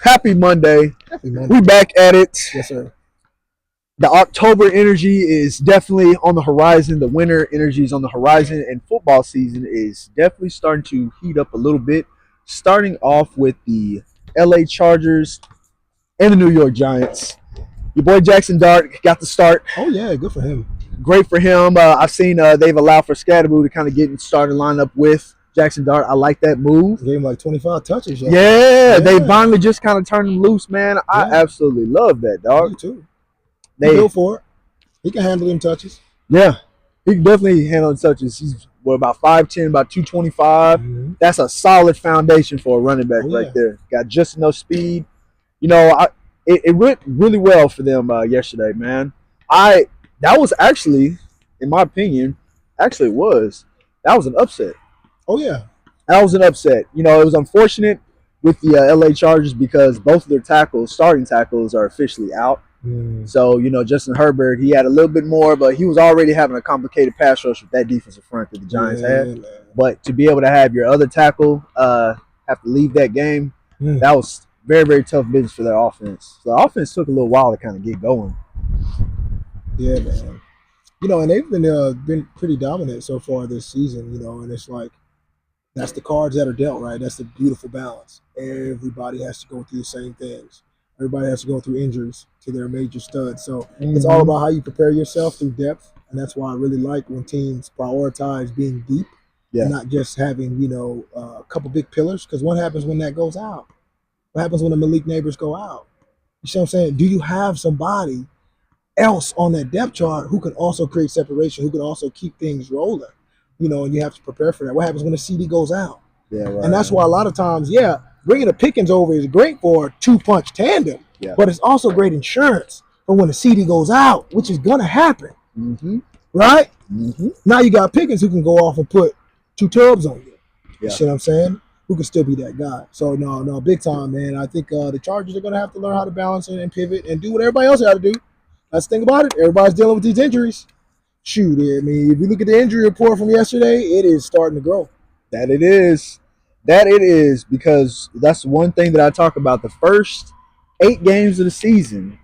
Happy Monday. Happy Monday. We back at it. Yes, sir. The October energy is definitely on the horizon. The winter energy is on the horizon, and football season is definitely starting to heat up a little bit. Starting off with the LA Chargers and the New York Giants. Your boy Jackson Dart got the start. Oh, yeah, good for him. Great for him. I've seen they've allowed for Scadaboo to kind of get in starting lineup with Jackson Dart. I like that move. Gave him like 25 touches. Yeah, they finally just kind of turned him loose, man. I Yeah. absolutely love that, dog. Me too. He go for it. He can handle them touches. Yeah, he can definitely handle the touches. He's about 5'10", about 225. Mm-hmm. That's a solid foundation for a running back right there. Got just enough speed. You know, it went really well for them yesterday, man. That was actually, in my opinion, that was an upset. Oh, yeah. That was an upset. You know, it was unfortunate with the LA Chargers because both of their starting tackles, are officially out. So, you know, Justin Herbert, he had a little bit more, but he was already having a complicated pass rush with that defensive front that the Giants had. Man. But to be able to have your other tackle have to leave that game, that was very, very tough business for their offense. So the offense took a little while to kind of get going. Yeah, man. You know, and they've been pretty dominant so far this season, you know, and it's like that's the cards that are dealt, right? That's the beautiful balance. Everybody has to go through the same things. Everybody has to go through injuries to their major studs. So it's all about how you prepare yourself through depth. And that's why I really like when teams prioritize being deep and not just having, you know, a couple big pillars. Because what happens when that goes out? What happens when the Malik Neighbors go out? You see what I'm saying? Do you have somebody else on that depth chart who can also create separation, who can also keep things rolling? You know, and you have to prepare for that. What happens when the CD goes out? Yeah, right. And that's why a lot of times, bringing the Pickens over is great for a two-punch tandem, but it's also great insurance for when the CD goes out, which is going to happen, right? Now you got Pickens who can go off and put two tubs on you. You see what I'm saying? Who can still be that guy. So, no, big time, man. I think the Chargers are going to have to learn how to balance it and pivot and do what everybody else got to do. Let's think about it. Everybody's dealing with these injuries. Shoot, I mean, if you look at the injury report from yesterday, it is starting to grow. That it is, because that's one thing that I talk about. The first 8 games of the season,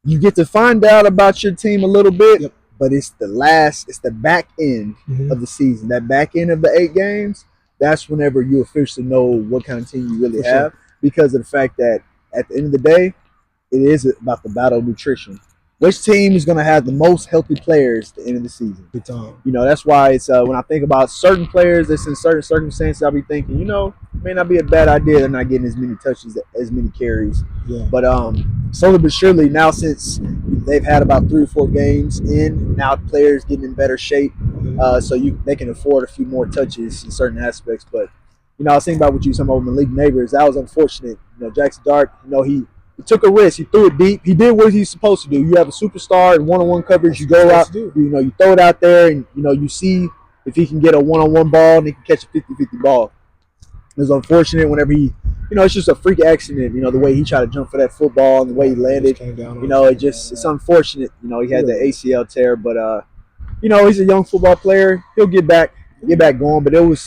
you get to find out about your team a little bit, but it's the back end of the season. That back end of the 8 games, that's whenever you officially know what kind of team you really have, because of the fact that at the end of the day, it is about the battle of nutrition. Which team is going to have the most healthy players at the end of the season? Good time. You know, that's why it's when I think about certain players that's in certain circumstances, I'll be thinking, you know, it may not be a bad idea they're not getting as many touches, as many carries. Yeah. But slowly but surely, now since they've had about 3 or 4 games in, now players getting in better shape, so they can afford a few more touches in certain aspects. But, you know, I was thinking about what you were talking about with Malik Neighbors. That was unfortunate. You know, Jackson Dart, you know, he took a risk. He threw it deep. He did what he's supposed to do. You have a superstar in one-on-one coverage. You go out, you know, you throw it out there, and, you know, you see if he can get a one-on-one ball and he can catch a 50-50 ball. It was unfortunate whenever he, you know, it's just a freak accident, you know, the way he tried to jump for that football and the way he landed. You know, it's unfortunate. You know, he had the ACL tear, but, you know, he's a young football player. He'll get back going, but it would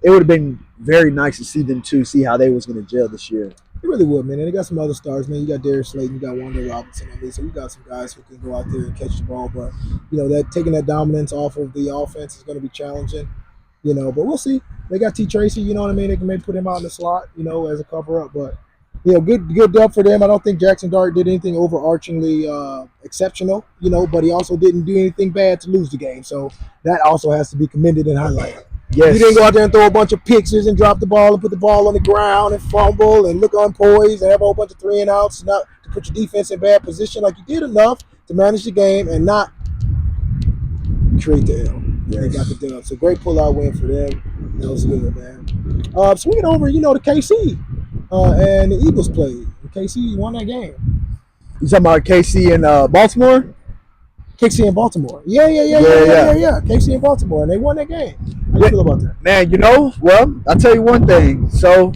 have been very nice to see them, too, see how they was going to gel this year. It really would, man. And they got some other stars, man. You got Darius Slayton, you got Wanda Robinson. I mean, so you got some guys who can go out there and catch the ball. But, you know, that taking that dominance off of the offense is going to be challenging, you know. But we'll see. They got T. Tracy, you know what I mean? They can maybe put him out in the slot, you know, as a cover-up. But, you know, good depth for them. I don't think Jackson Dart did anything overarchingly exceptional, you know, but he also didn't do anything bad to lose the game. So that also has to be commended and highlighted. Yes. You didn't go out there and throw a bunch of picks and drop the ball and put the ball on the ground and fumble and look unpoised and have a whole bunch of 3 and outs, not to put your defense in bad position. Like, you did enough to manage the game and not create the L. Yes. They got the dub. So great pull-out win for them. That was good, man. Swinging over, you know, to KC and the Eagles played. KC won that game. You talking about KC and Baltimore? KC in Baltimore. Yeah. KC in Baltimore, and they won that game. How do you feel about that? Man, you know, well, I'll tell you one thing. So,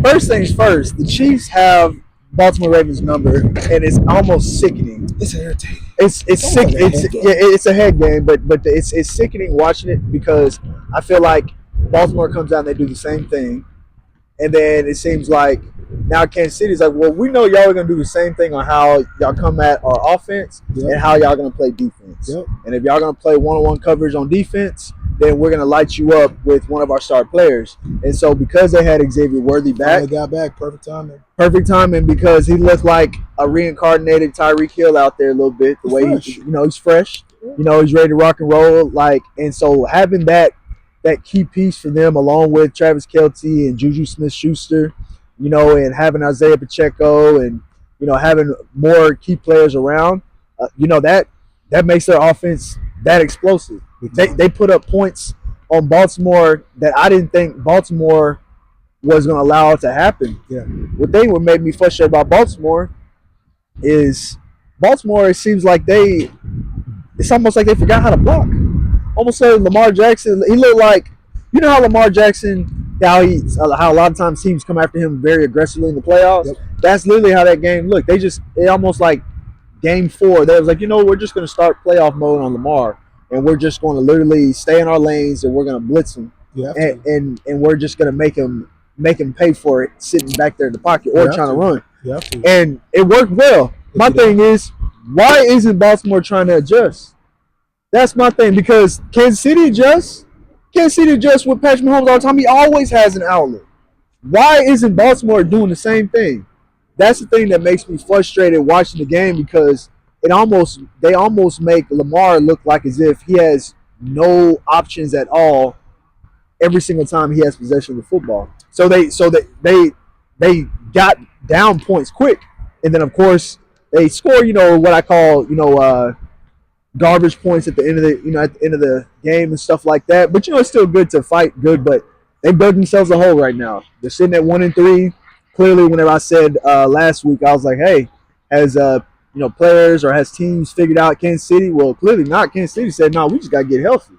first things first, the Chiefs have Baltimore Ravens number, and it's almost sickening. It's irritating. It's sick. It's a head game, but it's sickening watching it because I feel like Baltimore comes out and they do the same thing, And then it seems like now Kansas City's like, well, we know y'all are gonna do the same thing on how y'all come at our offense and how y'all gonna play defense. And if y'all gonna play one-on-one coverage on defense, then we're gonna light you up with one of our star players. And so because they had Xavier Worthy back, they got back perfect timing because he looked like a reincarnated Tyreek Hill out there a little bit. The way he's fresh, he's ready to rock and roll. Like, and so having that key piece for them, along with Travis Kelce and Juju Smith-Schuster, and having Isaiah Pacheco and having more key players around, that makes their offense that explosive. They put up points on Baltimore that I didn't think Baltimore was going to allow it to happen. What made me frustrated about Baltimore is Baltimore. It seems like it's almost like they forgot how to block. Almost like Lamar Jackson. He looked like, how Lamar Jackson, how a lot of times teams come after him very aggressively in the playoffs. That's literally how that game looked. It almost like game 4. They was like, we're just going to start playoff mode on Lamar, and we're just going to literally stay in our lanes, and we're going to blitz him, and we're just going to make him pay for it, sitting back there in the pocket or trying to run. And it worked well. My thing is, why isn't Baltimore trying to adjust? That's my thing, because Kansas City adjusts with Patrick Mahomes all the time. He always has an outlet. Why isn't Baltimore doing the same thing? That's the thing that makes me frustrated watching the game, because they almost make Lamar look like as if he has no options at all every single time he has possession of the football. So they got down points quick, and then of course they score. What I call garbage points at the end of the game and stuff like that. But it's still good to fight good. But they built themselves a hole right now. They're sitting at 1-3. Clearly, whenever I said last week, I was like, hey, has players or has teams figured out Kansas City? Well, clearly not. Kansas City said, no, we just gotta get healthy.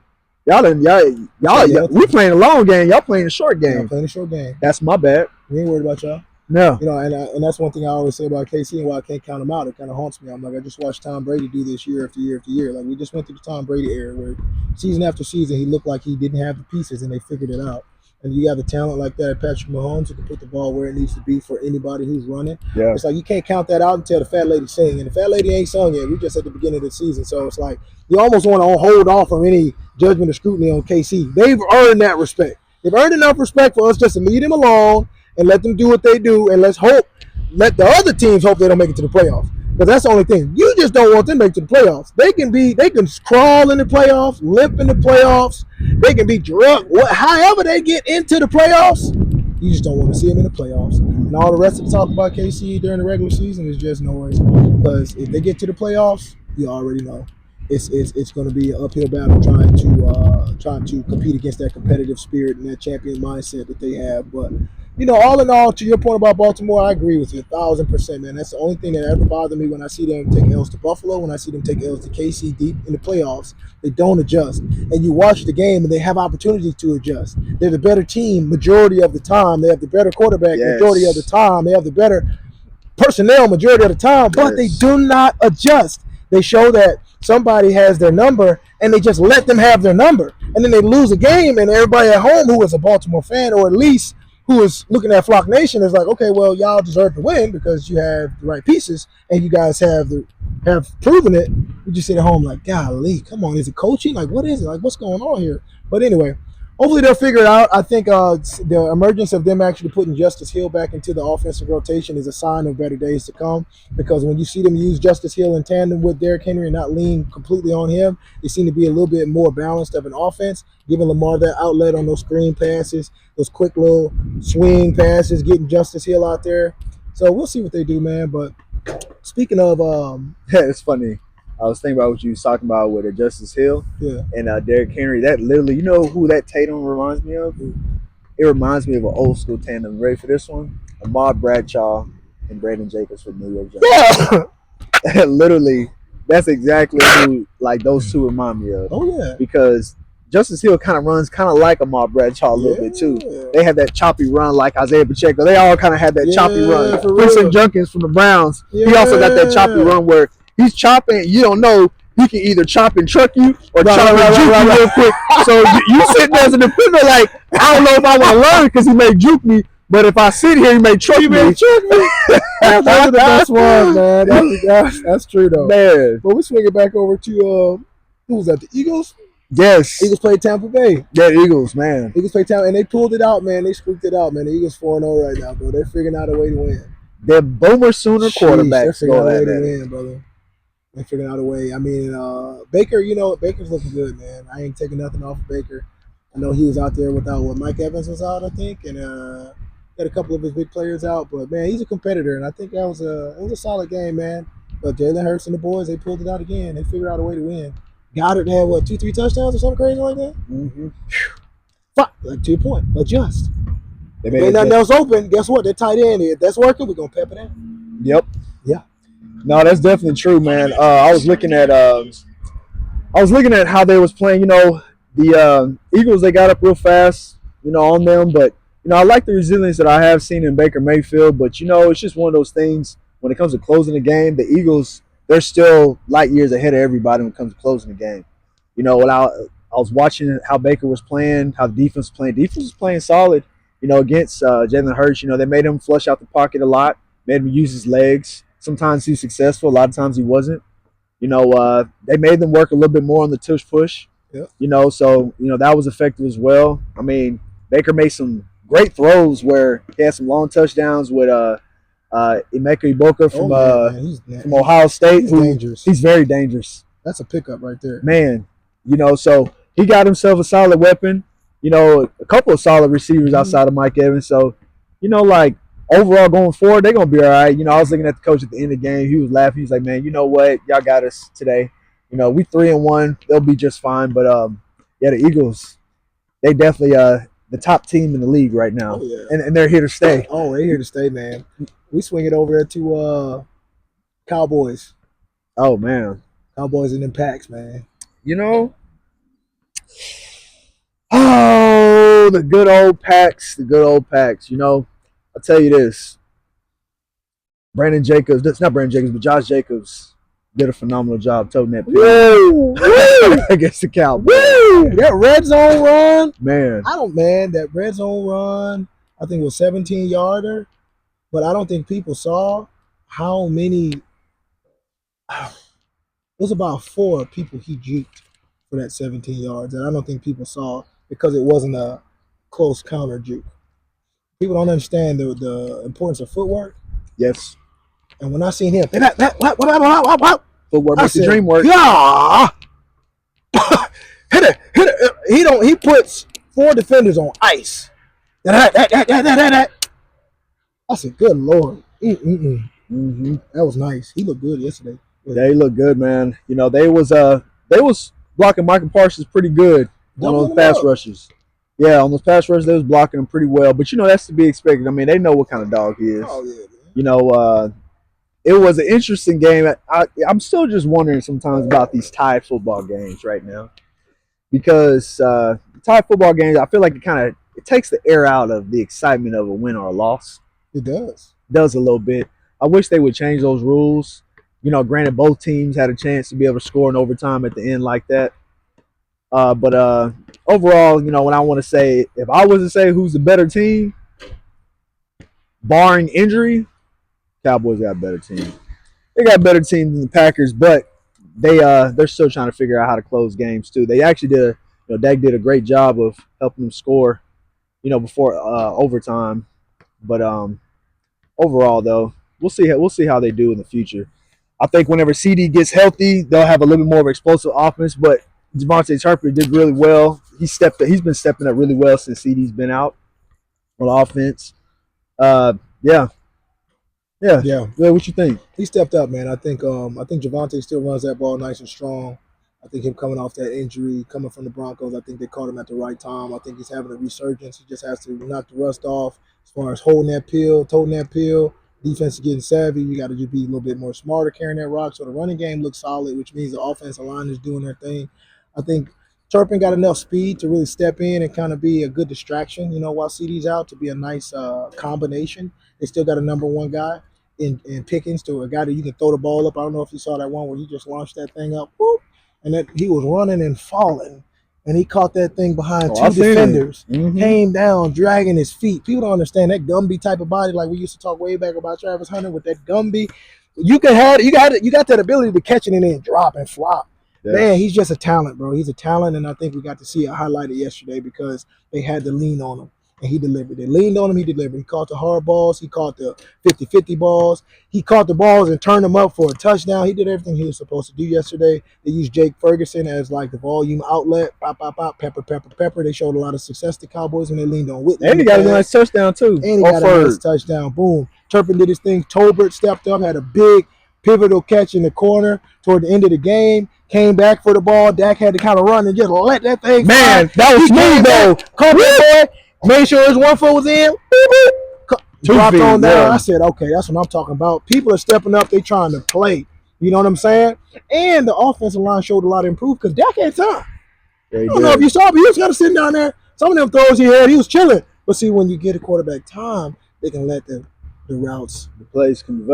Y'all, we playing a long game. Y'all playing a short game. Playing a short game. That's my bad. We ain't worried about y'all. No. And that's one thing I always say about KC and why I can't count them out. It kind of haunts me. I'm like, I just watched Tom Brady do this year after year after year. Like, we just went through the Tom Brady era where season after season he looked like he didn't have the pieces, and they figured it out. And you have a talent like that, Patrick Mahomes, who can put the ball where it needs to be for anybody who's running. Yeah. It's like you can't count that out until the fat lady sing. And the fat lady ain't sung yet. We're just at the beginning of the season. So it's like you almost want to hold off from any judgment or scrutiny on KC. They've earned that respect. They've earned enough respect for us just to leave them alone and let them do what they do. And let the other teams hope they don't make it to the playoffs. Because that's the only thing. You just don't want them to make it to the playoffs. They can crawl in the playoffs, limp in the playoffs. They can be drunk. However they get into the playoffs, you just don't want to see them in the playoffs. And all the rest of the talk about KC during the regular season is just noise. Because if they get to the playoffs, you already know it's going to be an uphill battle trying to compete against that competitive spirit and that champion mindset that they have. But all in all, to your point about Baltimore, I agree with you 1,000%, man. That's the only thing that ever bothered me when I see them take L's to Buffalo, when I see them take L's to KC deep in the playoffs. They don't adjust. And you watch the game, and they have opportunities to adjust. They're the better team majority of the time. They have the better quarterback majority of the time. They have the better personnel majority of the time, but they do not adjust. They show that somebody has their number, and they just let them have their number. And then they lose a game, and everybody at home who is a Baltimore fan, or at least who is looking at Flock Nation, is like, okay, well, y'all deserve to win because you have the right pieces and you guys have proven it. We just sit at home like, golly, come on, is it coaching? Like, what is it? Like, what's going on here? But anyway, hopefully they'll figure it out. I think the emergence of them actually putting Justice Hill back into the offensive rotation is a sign of better days to come, because when you see them use Justice Hill in tandem with Derrick Henry and not lean completely on him, they seem to be a little bit more balanced of an offense, giving Lamar that outlet on those screen passes, those quick little swing passes, getting Justice Hill out there. So we'll see what they do, man. But speaking of it's funny. I was thinking about what you was talking about with Justice Hill and Derrick Henry. That literally, you know who that Tatum reminds me of? It reminds me of an old school tandem. Ready for this one? Ahmad Bradshaw and Brandon Jacobs for New York Giants. Yeah. Literally, that's exactly who like those two remind me of. Oh yeah. Because Justice Hill kind of runs kind of like Ahmad Bradshaw a little bit too. They have that choppy run like Isaiah Pacheco. They all kind of have that choppy run. Quincy Junkins from the Browns. He also got that choppy run where he's chopping. You don't know. He can either chop and truck you or chop and juke you real quick. So you sitting there as a defender like, I don't know if I want to learn because he may juke me. But if I sit here, you may truck me. Those are the best ones, man. That's true though. Man, But we swing it back over to who was that? The Eagles. yes. Eagles played Tampa Bay. Yeah, Eagles, man. Eagles played Tampa, and they pulled it out, man. They squeaked it out, man. The Eagles 4-0 right now, bro. They're figuring out a way to win. They're Boomer Sooner Sheesh, they're quarterbacks figuring out go a way at to it. win, brother. They're figuring out a way. I mean, Baker, Baker's looking good, man. I ain't taking nothing off of Baker. I know he was out there without Mike Evans was out, I think, and got a couple of his big players out. But man, he's a competitor, and I think it was a solid game, man. But Jalen Hurts and the boys, they pulled it out again. They figured out a way to win. Goddard had 2-3 touchdowns or something crazy like that. Mm-hmm. Fuck, like to your point, adjust. They Ain't nothing else open. Guess what? They're tight end. If that's working, we're gonna pep it out. Yep. Yeah. No, that's definitely true, man. I was looking at how they was playing. The Eagles, they got up real fast, on them. But I like the resilience that I have seen in Baker Mayfield. But it's just one of those things when it comes to closing the game. The Eagles, they're still light years ahead of everybody when it comes to closing the game. When I was watching how Baker was playing, how the defense was playing. Defense was playing solid. Against Jalen Hurts. They made him flush out the pocket a lot, made him use his legs. Sometimes he's successful, a lot of times he wasn't. They made them work a little bit more on the tush push. Yeah. So that was effective as well. I mean, Baker made some great throws where he had some long touchdowns with Emeka Iboka from Ohio State. He's dangerous. He's very dangerous. That's a pickup right there. Man, so he got himself a solid weapon. A couple of solid receivers outside of Mike Evans. So, overall going forward, they're going to be all right. I was looking at the coach at the end of the game. He was laughing. He was like, man, you know what? Y'all got us today. We 3-1. They'll be just fine. But, the Eagles, they definitely the top team in the league right now. Oh, yeah. And they're here to stay. Oh, they're here to stay, man. We swing it over there to Cowboys. Oh, man. Cowboys and them Packs, man. Oh, the good old Packs. I'll tell you this. Brandon Jacobs, that's not Brandon Jacobs, but Josh Jacobs did a phenomenal job toting that Woo! against the Cowboys. Woo! That red zone run. Man. That red zone run, I think it was 17-yarder, but I don't think people saw how many. It was about 4 people he juked for that 17 yards, and I don't think people saw because it wasn't a close counter juke. People don't understand the importance of footwork. Yes. And when I seen him, Footwork makes the dream work. Yeah. hit it. He puts 4 defenders on ice. I said, good Lord. Mm-hmm. That was nice. He looked good yesterday. Yeah, he looked good, man. They was blocking Michael Parsons pretty good on those pass rushes. Yeah, on those pass rushes, they was blocking him pretty well. But that's to be expected. I mean, they know what kind of dog he is. Oh yeah, man. It was an interesting game. I'm still just wondering sometimes about these tie football games right now, because tie football games, I feel like it takes the air out of the excitement of a win or a loss. It does. It does a little bit. I wish they would change those rules. Granted, both teams had a chance to be able to score in overtime at the end like that. But overall, when I want to say, if I was to say who's the better team, barring injury, Cowboys got a better team. They got a better team than the Packers, but they're still trying to figure out how to close games too. They actually did. Dak did a great job of helping them score, before overtime. But overall, though, we'll see how they do in the future. I think whenever CD gets healthy, they'll have a little bit more of an explosive offense. But Devontae Turpin did really well. He's been stepping up really well since CD's been out on offense. Yeah. What you think? He stepped up, man. I think Javonte still runs that ball nice and strong. I think him coming off that injury, coming from the Broncos, I think they caught him at the right time. I think he's having a resurgence. He just has to knock the rust off as far as holding that pill, toting that pill. Defense is getting savvy. You got to just be a little bit more smarter carrying that rock. So the running game looks solid, which means the offensive line is doing their thing. I think Turpin got enough speed to really step in and kind of be a good distraction, while CD's out, to be a nice combination. They still got a number one guy in Pickens, to a guy that you can throw the ball up. I don't know if you saw that one where he just launched that thing up, whoop, and that he was running and falling. and he caught that thing behind I two seen it. defenders. Mhm. Came down, dragging his feet. People don't understand that Gumby type of body, like we used to talk way back about Travis Hunter with that Gumby. You got that ability to catch it and then drop and flop. Yes. Man, he's just a talent, bro. He's a talent, and I think we got to see it highlighted yesterday because they had to lean on him, and he delivered. They leaned on him, he delivered. He caught the hard balls, he caught the 50-50 balls, he caught the balls and turned them up for a touchdown. He did everything he was supposed to do yesterday. They used Jake Ferguson as like the volume outlet. Pop, pop, pop, pepper, pepper, pepper. They showed a lot of success to Cowboys when they leaned on Whitley. And he got a nice touchdown too. And he got a nice touchdown. Boom. Turpin did his thing. Tolbert stepped up, had a big pivotal catch in the corner toward the end of the game. Came back for the ball. Dak had to kind of run and just let that thing Man, fly. that was smooth though. Caught that boy. Made sure his 1 foot was in. Dropped on down. Yeah. I said, okay, that's what I'm talking about. People are stepping up. They trying to play. You know what I'm saying? And the offensive line showed a lot of improvement because Dak had time. Yeah, I don't know if you saw, but he was kind of sitting down there. Some of them throws he had, he was chilling. But see, when you get a quarterback time, they can let the routes the plays can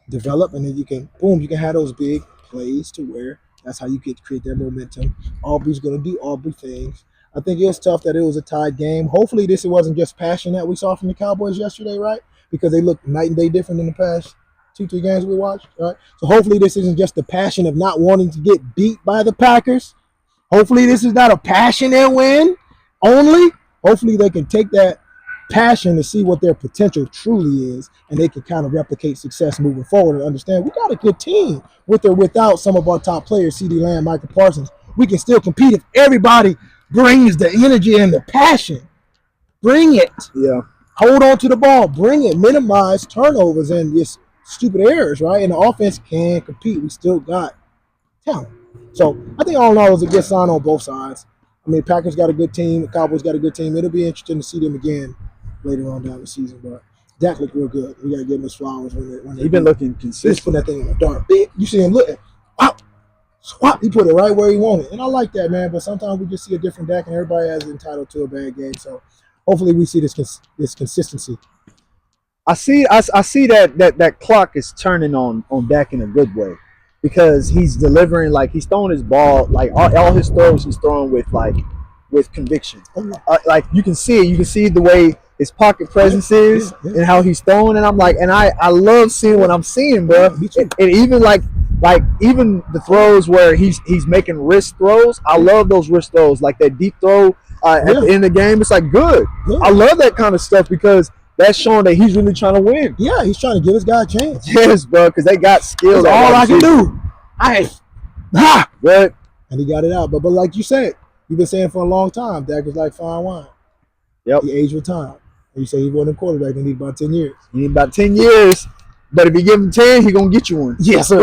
develop, and then you can have those big plays to where that's how you create that momentum. Aubrey's going to do Aubrey things. I think it was tough that it was a tied game. Hopefully this wasn't just passion that we saw from the Cowboys yesterday, right? Because they look night and day different than the past 2-3 games we watched, right? So hopefully this isn't just the passion of not wanting to get beat by the Packers. Hopefully this is not a passionate win only. Hopefully they can take that passion to see what their potential truly is, and they can kind of replicate success moving forward and understand we got a good team with or without some of our top players, CeeDee Lamb, Michael Parsons. We can still compete if everybody brings the energy and the passion. Bring it. Yeah. Hold on to the ball. Bring it. Minimize turnovers and just stupid errors, right? And the offense can compete. We still got talent. So I think all in all, it was a good sign on both sides. I mean, Packers got a good team. The Cowboys got a good team. It'll be interesting to see them again later on down the season. But Dak looked real good. We got to give him his flowers when He's been looking He's consistent. putting that thing in the dark. Big. You see him looking. Wow. Swap. He put it right where he wanted. And I like that, man. But sometimes we just see a different Dak, and everybody is entitled to a bad game. So hopefully we see this consistency. I see that clock is turning on Dak in a good way, because he's delivering, like he's throwing his ball, like all his throws he's throwing with conviction. Like you can see it. You can see the way his pocket presence is and how he's throwing. And I'm like, and I love seeing what I'm seeing, bro. And even like even the throws where he's making wrist throws. I love those wrist throws, like that deep throw at the end of the game. It's like good. I love that kind of stuff because that's showing that he's really trying to win. Yeah, he's trying to give his guy a chance. Yes, bro, because they got skills. That's all I can do. But and he got it out. But like you said, you've been saying for a long time, Dak is like fine wine. Yep. He aged with time. And you say he wasn't a quarterback, he need about 10 years. You need about 10 years. But if you give him 10, he's going to get you one. Yes, sir.